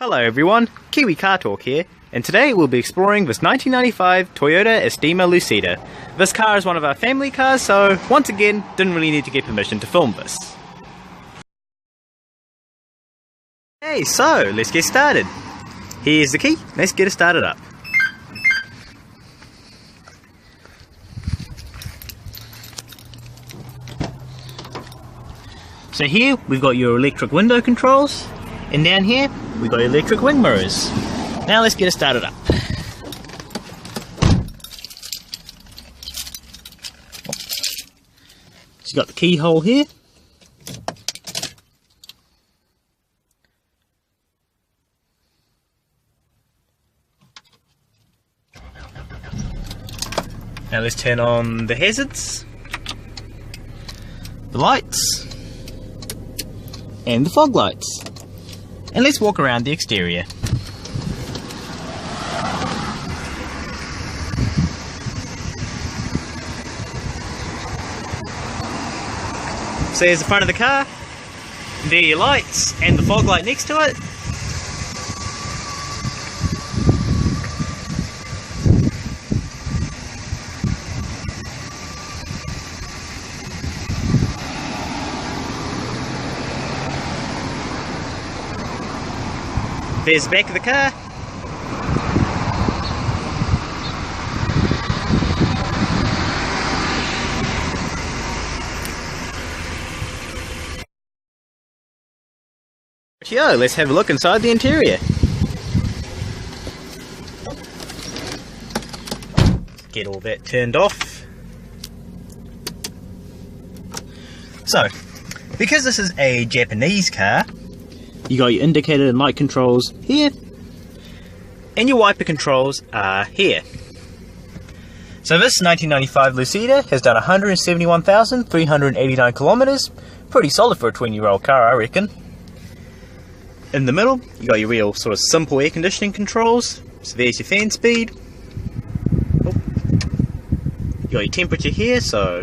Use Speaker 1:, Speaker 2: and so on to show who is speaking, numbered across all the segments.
Speaker 1: Hello everyone, Kiwi Car Talk here, and today we'll be exploring this 1995 Toyota Estima Lucida. This car is one of our family cars, so once again, didn't really need to get permission to film this. Okay, so let's get started. Here's the key, let's get it started up. So here we've got your electric window controls, and down here we've got your electric wing mirrors. Now let's get it started up. So you've got the keyhole here. Now let's turn on the hazards, the lights, and the fog lights. And let's walk around the exterior. So there's the front of the car, there are your lights and the fog light next to it. There's the back of the car. Yo, let's have a look inside the interior. Get all that turned off. So, because this is a Japanese car, you got your indicator and light controls here, and your wiper controls are here. So this 1995 Lucida has done 171,389 kilometers. Pretty solid for a 20-year-old car, I reckon. In the middle, you got your real sort of simple air conditioning controls. So there's your fan speed. Oh. You got your temperature here. So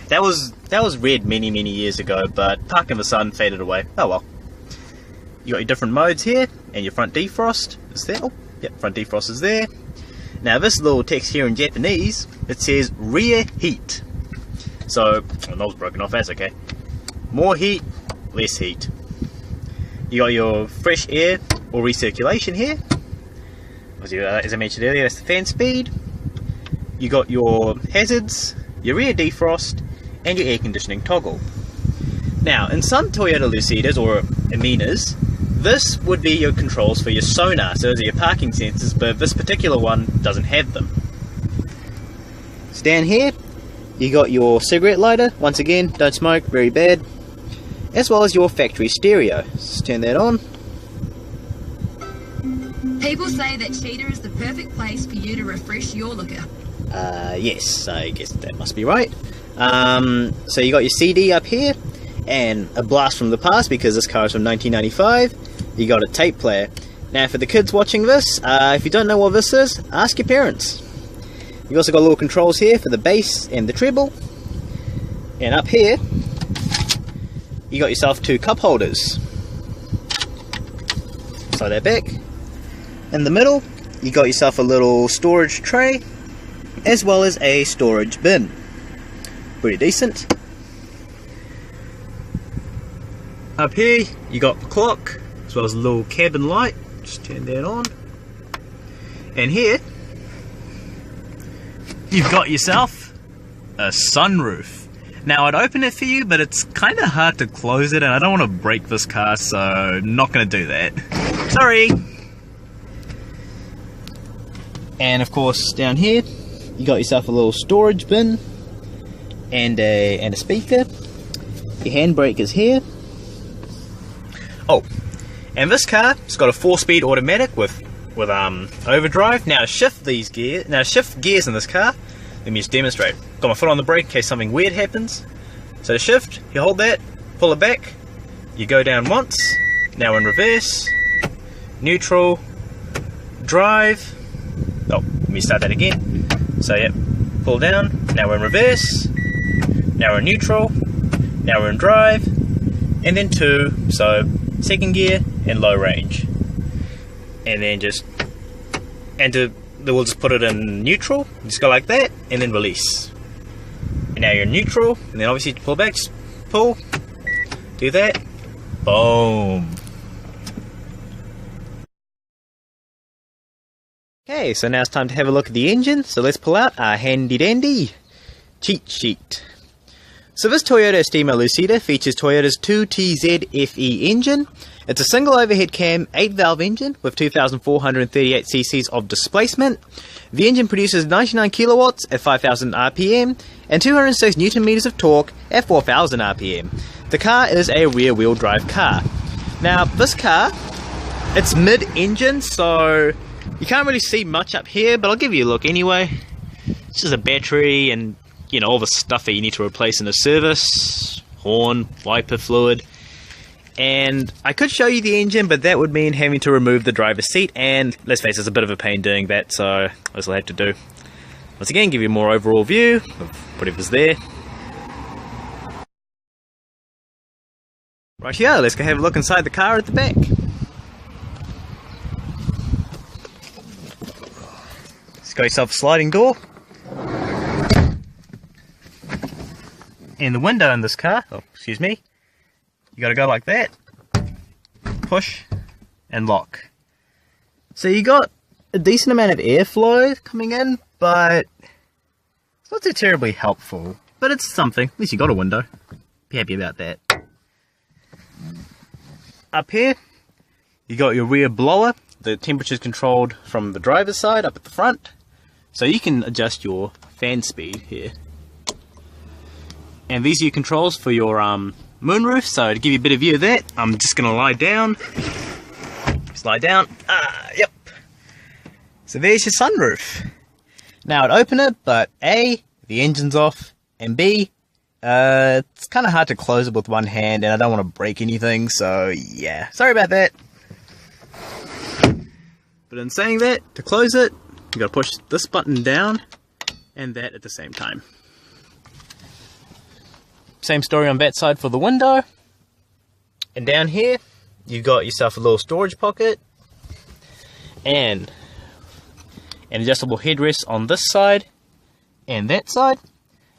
Speaker 1: that was red many years ago, but park in the sun faded away. Oh well. You got your different modes here, and your front defrost is there. Oh, yep, front defrost is there. Now this little text here in Japanese, it says rear heat. So, oh, that was broken off, that's okay. More heat, less heat. You got your fresh air or recirculation here. As I mentioned earlier, that's the fan speed. You got your hazards, your rear defrost, and your air conditioning toggle. Now, in some Toyota Lucidas or Estimas, this would be your controls for your sonar, so those are your parking sensors, but this particular one doesn't have them. So down here, you got your cigarette lighter, once again, don't smoke, very bad, as well as your factory stereo. Let's turn that on.
Speaker 2: People say that Cheetah is the perfect place for you to refresh your liquor.
Speaker 1: Yes, I guess that must be right. So you got your CD up here, and a blast from the past because this car is from 1995. You got a tape player. Now for the kids watching this, if you don't know what this is, ask your parents. You also got little controls here for the bass and the treble. And up here, you got yourself two cup holders. Slide that back. In the middle, you got yourself a little storage tray, as well as a storage bin. Pretty decent. Up here, you got the clock, as well as a little cabin light. Just turn that on. And here, you've got yourself a sunroof. Now, I'd open it for you, but it's kind of hard to close it, and I don't want to break this car, so I'm not going to do that. Sorry! And of course, down here, you got yourself a little storage bin, and a speaker. Your handbrake is here. Oh, and this car, it's got a 4-speed automatic with overdrive. Now to shift these gears, shift gears in this car, let me just demonstrate. Got my foot on the brake in case something weird happens. So to shift, you hold that, pull it back, you go down once. Now in reverse, neutral, drive. Oh, let me start that again. So yep, pull down. Now we're in reverse. Now we're in neutral. Now we're in drive. And then 2. So second gear and low range. and then we'll just put it in neutral, just go like that, and then release. And now you're in neutral, and then obviously to pull back, just pull, do that, boom. Okay, so now it's time to have a look at the engine, so let's pull out our handy dandy cheat sheet. So this Toyota Estima Lucida features Toyota's 2TZ-FE engine. It's a single overhead cam 8-valve engine with 2,438 cc's of displacement. The engine produces 99 kilowatts at 5,000 RPM and 206 Newton meters of torque at 4,000 RPM. The car is a rear-wheel drive car. Now this car, it's mid-engine, so you can't really see much up here, but I'll give you a look anyway. It's just a battery and, you know, all the stuff that you need to replace in a service, horn, wiper fluid. And I could show you the engine, but that would mean having to remove the driver's seat, and let's face it, it's a bit of a pain doing that, so that's what I had to do. Once again, give you a more overall view of whatever's there. Right here, let's go have a look inside the car at the back. Just got yourself a sliding door. And the window in this car, oh, excuse me, you gotta go like that, push, and lock. So you got a decent amount of airflow coming in, but it's not too terribly helpful. But it's something, at least you got a window. Be happy about that. Up here, you got your rear blower. The temperature's controlled from the driver's side up at the front. So you can adjust your fan speed here. And these are your controls for your moonroof, so to give you a bit of view of that, I'm just going to lie down. Slide down. Yep. So there's your sunroof. Now I'd open it, but A, the engine's off, and B, it's kind of hard to close it with one hand, and I don't want to break anything, so yeah. Sorry about that. But in saying that, to close it, you got to push this button down, and that at the same time. Same story on that side for the window. And down here, you've got yourself a little storage pocket and an adjustable headrest on this side and that side.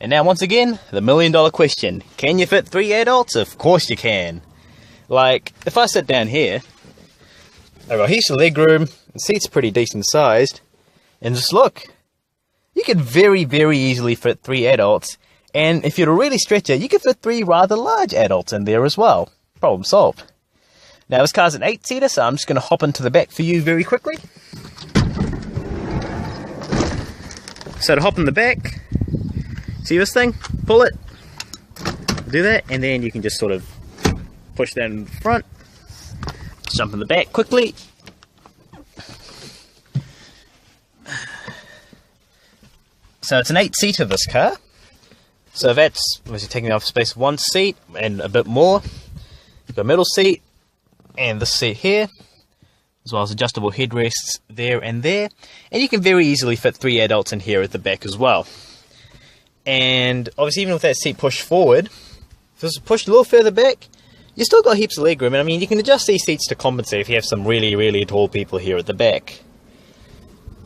Speaker 1: And now once again, the $1,000,000 question. Can you fit 3 adults? Of course you can. Like, if I sit down here, I've got heaps of leg room, the seat's pretty decent sized, and just look, you could very, very easily fit 3 adults. And if you were to really stretch it, you could fit 3 rather large adults in there as well. Problem solved. Now this car's an 8-seater, so I'm just going to hop into the back for you very quickly. So to hop in the back, see this thing? Pull it, do that, and then you can just sort of push that in the front, jump in the back quickly. So it's an 8-seater, this car. So that's obviously taking up space of 1 seat and a bit more. You've got a middle seat and this seat here, as well as adjustable headrests there and there. And you can very easily fit 3 adults in here at the back as well. And obviously even with that seat pushed forward, if this is pushed a little further back, you still got heaps of leg room. And I mean, you can adjust these seats to compensate if you have some really, really tall people here at the back.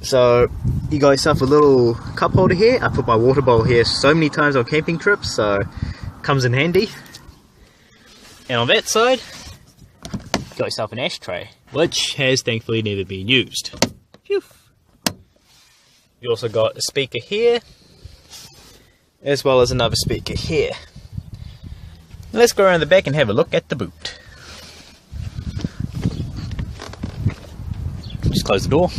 Speaker 1: So you got yourself a little cup holder here. I put my water bottle here so many times on camping trips, so it comes in handy. And on that side, you got yourself an ashtray, which has thankfully never been used. Phew. You also got a speaker here, as well as another speaker here. Now let's go around the back and have a look at the boot. Just close the door.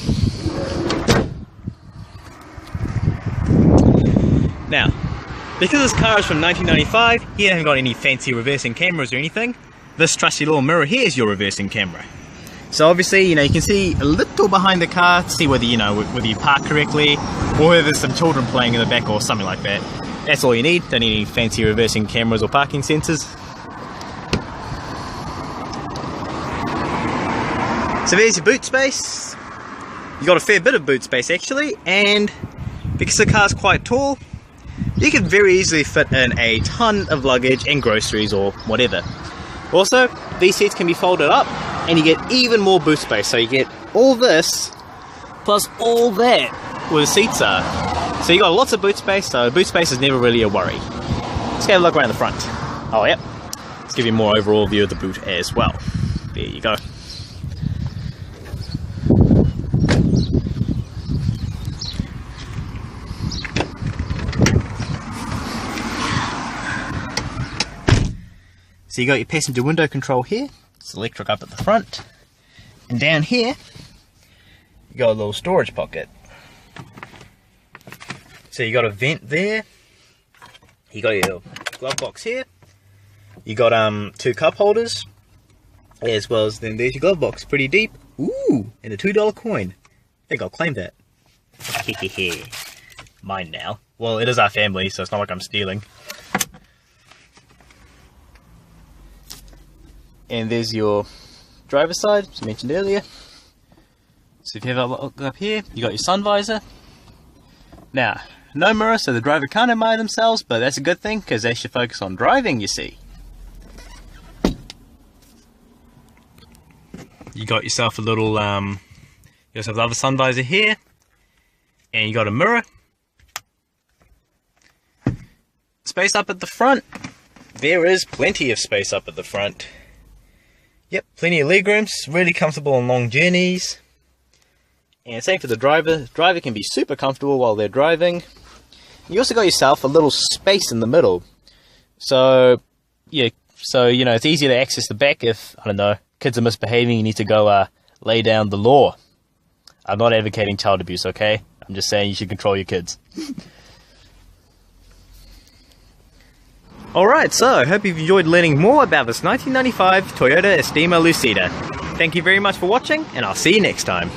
Speaker 1: Now, because this car is from 1995, you haven't got any fancy reversing cameras or anything. This trusty little mirror here is your reversing camera. So obviously, you know, you can see a little behind the car to see whether, you know, whether you park correctly or whether there's some children playing in the back or something like that. That's all you need. Don't need any fancy reversing cameras or parking sensors. So there's your boot space. You got a fair bit of boot space actually, and because the car's quite tall, you can very easily fit in a ton of luggage and groceries or whatever. Also, these seats can be folded up and you get even more boot space. So you get all this plus all that where the seats are. So you got lots of boot space, so boot space is never really a worry. Let's have a look around the front. Oh yep, let's give you a more overall view of the boot as well. There you go. So you got your passenger window control here. It's electric up at the front. And down here, you got a little storage pocket. So you got a vent there. You got your glove box here. You got 2 cup holders. As well as then there's your glove box, pretty deep. Ooh, and a $2 coin. I think I'll claim that. Hehehe. Mine now. Well, it is our family, so it's not like I'm stealing. And there's your driver's side, as mentioned earlier. So if you have a look up here, you got your sun visor. Now, no mirror, so the driver can't admire themselves, but that's a good thing, because they should focus on driving, you see. You got yourself a little, you got yourself another sun visor here, and you got a mirror. Space up at the front. There is plenty of space up at the front. Yep, plenty of legrooms, really comfortable on long journeys. And same for the driver. The driver can be super comfortable while they're driving. You also got yourself a little space in the middle. So, yeah, you know, it's easier to access the back if, I don't know, kids are misbehaving, you need to go lay down the law. I'm not advocating child abuse, okay? I'm just saying you should control your kids. Alright, so I hope you've enjoyed learning more about this 1995 Toyota Estima Lucida. Thank you very much for watching, and I'll see you next time.